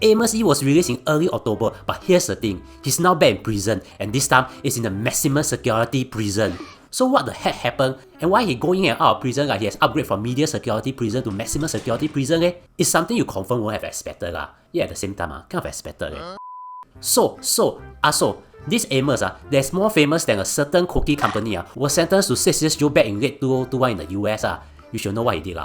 Amos Yee was released in early October, but here's the thing, he's now back in prison, and this time it's in a maximum security prison. So what the heck happened, and why he going in and out of prison like he has upgraded from medium security prison to maximum security prison It's something you confirm won't have expected Yeah, at the same time kind of expected So, this Amos that's more famous than a certain cookie company was sentenced to 6 years jail back in late 2021 in the US You should know what he did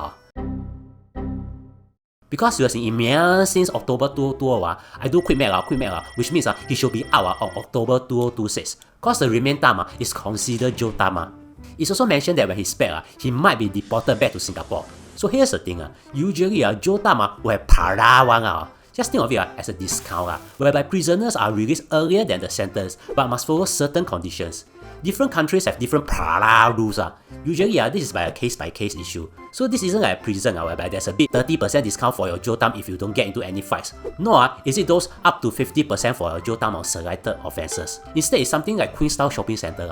Because he was in Email since October 2020, I do quick math, which means he should be out on October 2026. Cause the remaining time is considered jail time. It's also mentioned that when he's back, he might be deported back to Singapore. So here's the thing, usually jail time will have parole Just think of it as a discount whereby prisoners are released earlier than the sentence but must follow certain conditions. Different countries have different parole rules Usually this is by a case-by-case issue. So this isn't like a prison whereby there's a big 30% discount for your jail time if you don't get into any fights. No is it those up to 50% for your jail time on selected offences. Instead it's something like Queenstown Shopping Centre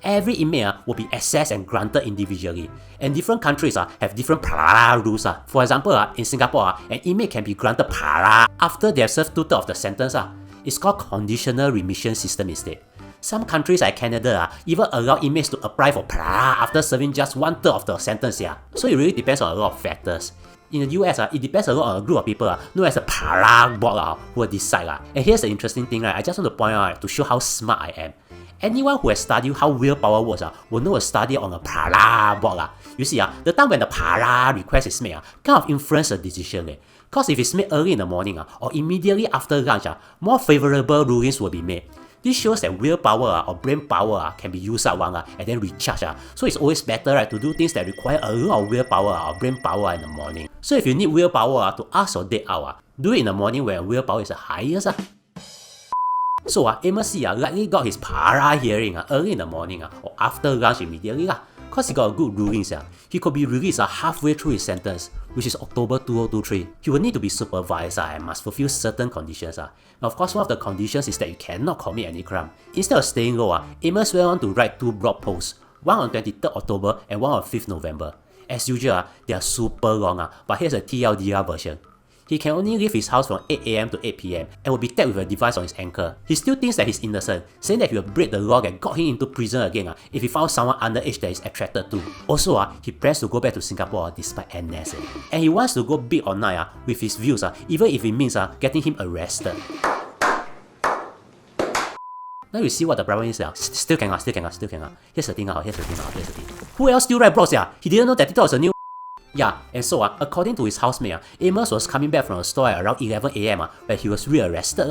Every inmate will be assessed and granted individually. And different countries have different parole rules For example in Singapore an inmate can be granted parole after they have served 2/3 of the sentence It's called conditional remission system instead. Some countries like Canada even allow inmates to apply for parole after serving just 1/3 of the sentence So it really depends on a lot of factors. In the US it depends a lot on a group of people known as the Parole Board who will decide And here's the interesting thing I just want to point out to show how smart I am. Anyone who has studied how willpower works will know a study on a Parole Board You see the time when the parole request is made kind of influence the decision Cause if it's made early in the morning or immediately after lunch more favorable rulings will be made. This shows that willpower or brain power can be used up and then recharged So it's always better to do things that require a lot of willpower or brain power in the morning. So if you need willpower to ask your date out, do it in the morning when willpower is the highest So Amos Yee likely got his parole hearing early in the morning or after lunch immediately Cause he got a good ruling he could be released halfway through his sentence, which is October 2023. He will need to be supervised and must fulfill certain conditions Now of course one of the conditions is that you cannot commit any crime. Instead of staying low Amos went on to write 2 blog posts, one on 23rd October and one on 5th November. As usual they are super long but here's a TLDR version. He can only leave his house from 8 AM to 8 PM and will be tagged with a device on his ankle. He still thinks that he's innocent, saying that he will break the law that got him into prison again if he found someone underage that he's attracted to. Also he plans to go back to Singapore despite NS and he wants to go big or not with his views even if it means getting him arrested. Now you see what the problem is Still cannot. Here's the thing Who else still write blogs He didn't know that TikTok was a new and so according to his housemate Amos was coming back from a store at around 11 AM where he was rearrested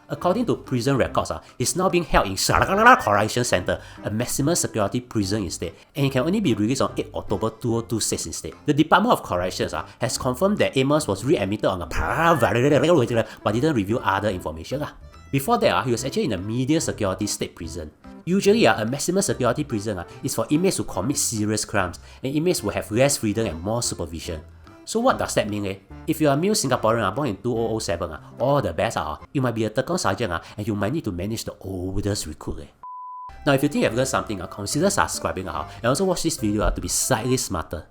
According to prison records he's now being held in Correction Centre, a maximum security prison instead, and he can only be released on 8 October 2026 instead. The Department of Corrections has confirmed that Amos was readmitted on a parole but didn't reveal other information Before that he was actually in a medium security state prison. Usually a maximum security prison is for inmates who commit serious crimes and inmates will have less freedom and more supervision. So what does that mean If you are a male Singaporean born in 2007 all the best you might be a tekong sergeant and you might need to manage the oldest recruit Now if you think you have learned something consider subscribing and also watch this video to be slightly smarter.